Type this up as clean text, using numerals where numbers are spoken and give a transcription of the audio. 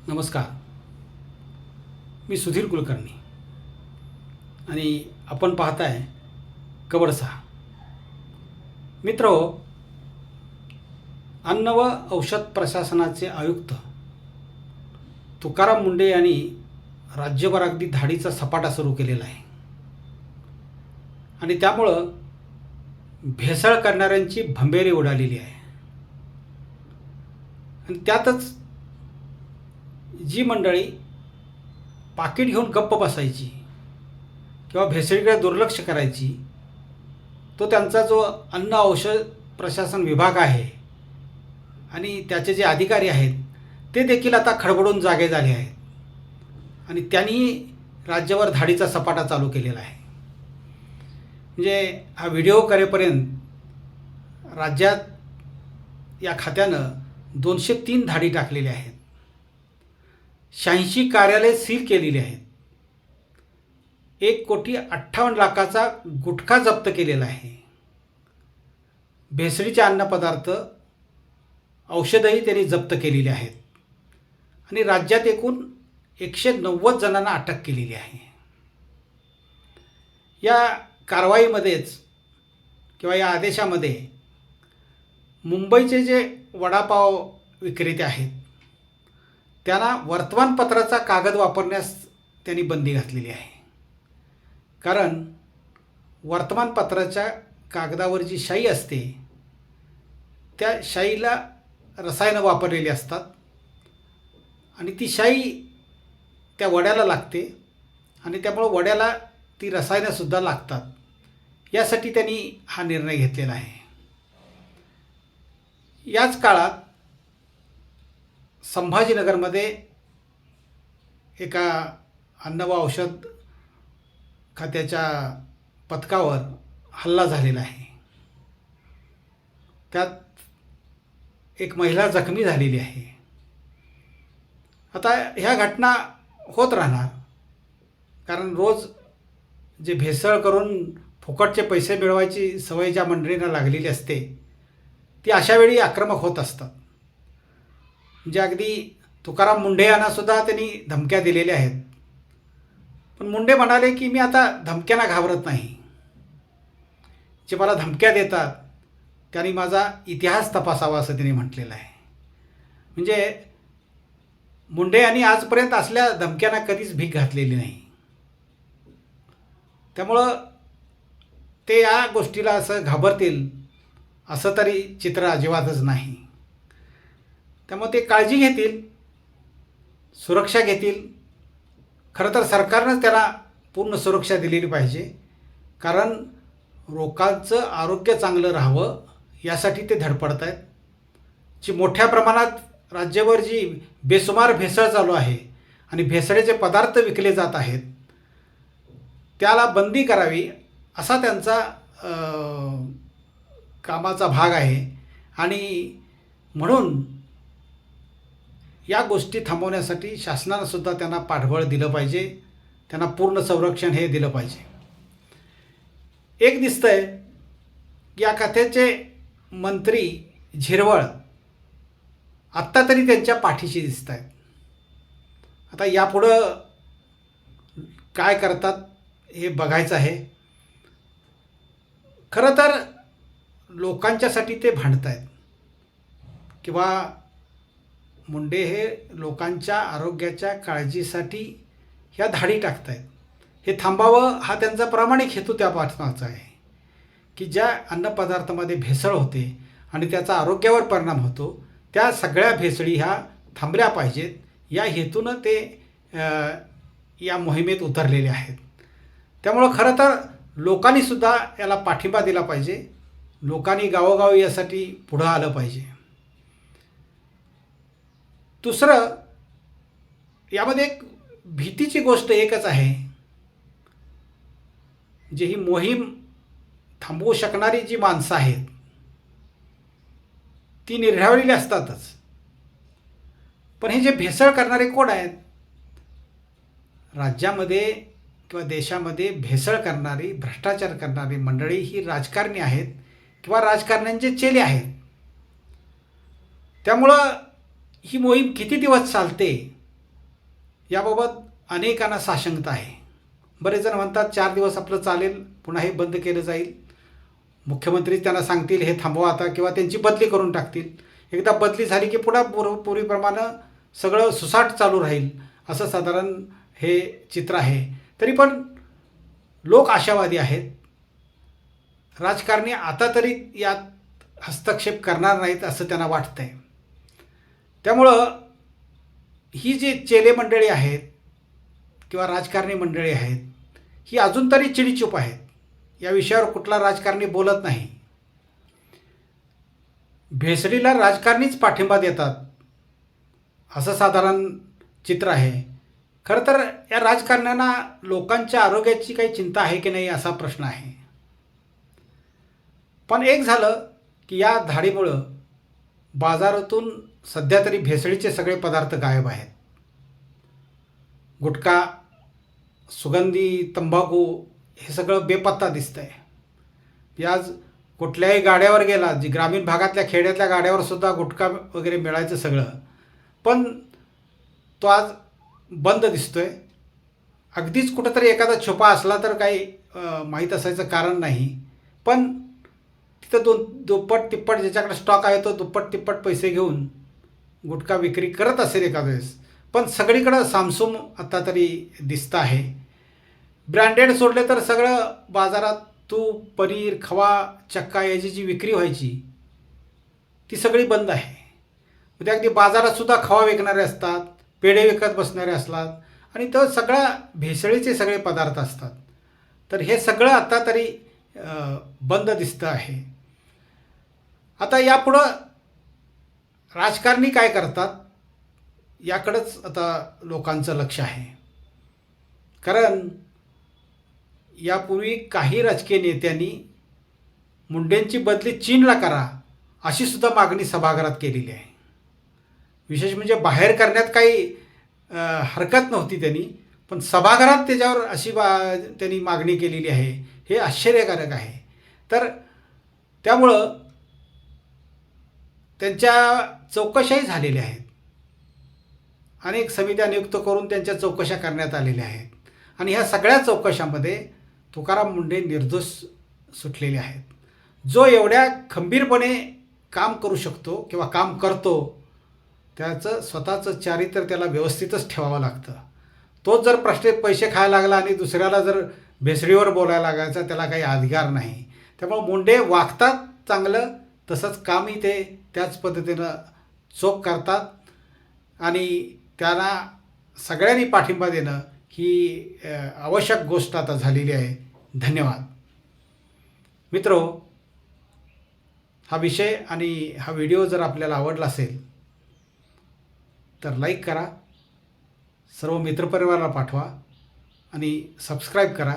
नमस्कार. मी सुधीर कुलकर्णी आणि आपण पाहताय कबडसा. मित्रहो, अन्न व औषध प्रशासनाचे आयुक्त तुकाराम मुंढे यांनी राज्यभर अगदी धाडीचा सपाटा सुरू केलेला आहे आणि त्यामुळं भेसळ करणाऱ्यांची भंबेरी उडालेली आहे. आणि त्यातच जी मंडळी पाकीट घेऊन गप्प बसायची किंवा भेसळीकडे दुर्लक्ष करायची, तो त्यांचा जो अन्न औषध प्रशासन विभाग आहे आणि त्याचे जे अधिकारी आहेत ते देखील आता खडबडून जागे झाले आहेत आणि त्यांनी राज्यावर धाडीचा सपाटा चालू केलेला आहे. म्हणजे हा व्हिडिओ करेपर्यंत राज्यात या खात्यानं 203 धाडी टाकलेल्या आहेत. 86 कार्यालय सील केलेली आहेत. 1,58,00,000चा गुटखा जप्त केलेला आहे. भेसळीचे अन्नपदार्थ, औषधंही त्यांनी जप्त केलेली आहेत आणि राज्यात एकूण 190 जणांना अटक केलेली आहे. या कारवाईमध्येच किंवा या आदेशामध्ये मुंबईचे जे वडापाव विक्रेते आहेत त्यांना वर्तमानपत्राचा कागद वापरण्यास त्यांनी बंदी घातलेली आहे. कारण वर्तमानपत्राच्या कागदावर जी शाई असते त्या शाईला रसायनं वापरलेली असतात आणि ती शाई त्या वड्याला लागते आणि त्यामुळं वड्याला ती रसायनंसुद्धा लागतात. यासाठी त्यांनी हा निर्णय घेतलेला आहे. याच काळात संभाजीनगरमध्ये एका अन्न व औषध खात्याच्या पथकावर हल्ला झालेला आहे. त्यात एक महिला जखमी झालेली आहे. आता ह्या घटना होत राहणार, कारण रोज जे भेसळ करून फुकटचे पैसे मिळवायची सवय ज्या मंडळींना लागलेली असते ती अशावेळी आक्रमक होत असतात. म्हणजे अगदी तुकाराम मुंढे यांनासुद्धा त्यांनी धमक्या दिलेल्या आहेत. पण मुंढे म्हणाले की मी आता धमक्यांना घाबरत नाही. जे मला धमक्या देतात त्यांनी माझा इतिहास तपासावा असं त्यांनी म्हटलेलं आहे. म्हणजे मुंढे यांनी आजपर्यंत असल्या धमक्यांना कधीच भीक घातलेली नाही. त्यामुळं ते या गोष्टीला असं घाबरतील असं तरी चित्र अजिबातच नाही. त्यामुळे ते काळजी घेतील, सुरक्षा घेतील. खरं तर सरकारनंच त्याला पूर्ण सुरक्षा दिलेली पाहिजे, कारण लोकांचं आरोग्य चांगलं राहावं यासाठी ते धडपडत आहेत. जी मोठ्या प्रमाणात राज्यभर जी बेसुमार भेसळ चालू आहे आणि भेसळीचे पदार्थ विकले जात आहेत त्याला बंदी करावी असा त्यांचा कामाचा भाग आहे. आणि म्हणून या गोष्टी थांबवण्यासाठी शासनानंसुद्धा त्यांना पाठबळ दिलं पाहिजे, त्यांना पूर्ण संरक्षण हे दिलं पाहिजे. एक दिसतंय की या खात्याचे मंत्री झिरवळ आत्ता तरी त्यांच्या पाठीशी दिसत आहेत. आता यापुढं काय करतात हे बघायचं आहे. खरं तर लोकांच्यासाठी ते भांडत आहेत किंवा मुंडे हे लोकांच्या आरोग्याच्या काळजीसाठी ह्या धाडी टाकत आहेत. हे थांबावं हा त्यांचा प्रामाणिक हेतू त्या पाठमागचा आहे की ज्या अन्नपदार्थामध्ये भेसळ होते आणि त्याचा आरोग्यावर परिणाम होतो त्या सगळ्या भेसळी ह्या थांबल्या पाहिजेत या हेतूनं ते या मोहिमेत उतरलेले आहेत. त्यामुळं खरं तर लोकांनीसुद्धा याला पाठिंबा दिला पाहिजे. लोकांनी गावोगावी यासाठी पुढं आलं पाहिजे. दुसरं, यामध्ये एक भीतीची गोष्ट एकच आहे, जी ही मोहीम थांबवू शकणारी जी माणसं आहेत ती निर्ढावलेली असतातच. पण हे जे भेसळ करणारे कोण आहेत? राज्यामध्ये किंवा देशामध्ये भेसळ करणारी, भ्रष्टाचार करणारी मंडळी ही राजकारणी आहेत किंवा राजकारण्यांचे चेले आहेत. त्यामुळं ही मोहीम किती दिवस चालते याबाबत अनेकांना साशंकता आहे. बरेच जण म्हणतात 4 दिवस आपलं चालेल, पुन्हा हे बंद केलं जाईल. मुख्यमंत्री त्यांना सांगतील हे थांबवा आता, किंवा त्यांची बदली करून टाकतील. एकदा बदली झाली की पुन्हा पूर्वीप्रमाणे सगळं सुसाट चालू राहील, असं साधारण हे चित्र आहे. तरी पण लोक आशावादी आहेत. राजकारणी आता तरी यात हस्तक्षेप करणार नाहीत असं त्यांना वाटतंय. त्यामुळं ही जी चेले मंडळी आहेत किंवा राजकारणी मंडळी आहेत, ही अजून तरी चिडीचूप आहेत. या विषयावर कुठला राजकारणी बोलत नाही. भेसळीला राजकारणीच पाठिंबा देतात असं साधारण चित्र आहे. खरं तर या राजकारण्यांना लोकांच्या आरोग्याची काही चिंता आहे की नाही असा प्रश्न आहे. पण एक झालं की या धाडीमुळं बाजारातून सध्या तरी भेसळीचे सगळे पदार्थ गायब आहेत. गुटखा, सुगंधी तंबाखू हे सगळं बेपत्ता दिसतंय. आज कुठल्याही गाड्यावर गेला, जी ग्रामीण भागातल्या खेड्यातल्या गाड्यावर सुद्धा गुटखा वगैरे मिळायचं सगळं, पण तो आज बंद दिसतोय. अगदीच कुठंतरी एखादा छुपा असला तर काही माहीत असायचं कारण नाही, पण तिथं दुप्पट तिप्पट ज्याच्याकडे स्टॉक आहे तो दुप्पट तिप्पट पैसे घेऊन गुटखा विक्री करत असेल एखाद्या वेळेस. पण सगळीकडं सामसूम आता तरी दिसतं आहे. ब्रँडेड सोडले तर सगळं बाजारात तूप, पनीर, खवा, चक्का याची जी विक्री व्हायची ती सगळी बंद आहे. म्हणजे अगदी बाजारातसुद्धा खवा विकणारे असतात, पेढे विकत बसणारे असतात, आणि तो सगळ्या भेसळीचे सगळे पदार्थ असतात. तर हे सगळं आता तरी बंद दिसतं आहे. आता यापुढं राजकारणी काय करतात याकडंच आता लोकांचं लक्ष आहे. कारण यापूर्वी काही राजकीय नेत्यांनी मुंडेंची बदली चीनला करा अशी सुद्धा मागणी सभागृहात केलेली आहे. विशेष म्हणजे बाहेर करण्यात काही हरकत नव्हती त्यांनी, पण सभागृहात त्याच्यावर अशी त्यांनी मागणी केलेली आहे. हे आश्चर्यकारक आहे. तर त्यामुळं त्यांच्या चौकशाही झालेल्या आहेत. अनेक समित्या नियुक्त करून त्यांच्या चौकशा करण्यात आलेल्या आहेत, आणि ह्या सगळ्या चौकशामध्ये तुकाराम मुंडे निर्दोष सुटलेले आहेत. जो एवढ्या खंबीरपणे काम करू शकतो किंवा काम करतो, त्याचं स्वतःचं चारित्र्य त्याला व्यवस्थितच ठेवावं लागतं. तोच जर पैसे खायला लागला आणि दुसऱ्याला जर भेसळीवर बोलायला लागायचा, त्याला काही अधिकार नाही. त्यामुळे मुंडे वागतात चांगलं, तसंच कामही ते त्याच पद्धतीनं चोख करतात, आणि त्यांना सगळ्यांनी पाठिंबा देणं ही आवश्यक गोष्ट आता झालेली आहे. धन्यवाद मित्रो. हा विषय आणि हा व्हिडिओ जर आपल्याला आवडला असेल तर लाईक करा, सर्व मित्रपरिवाराला पाठवा आणि सबस्क्राईब करा.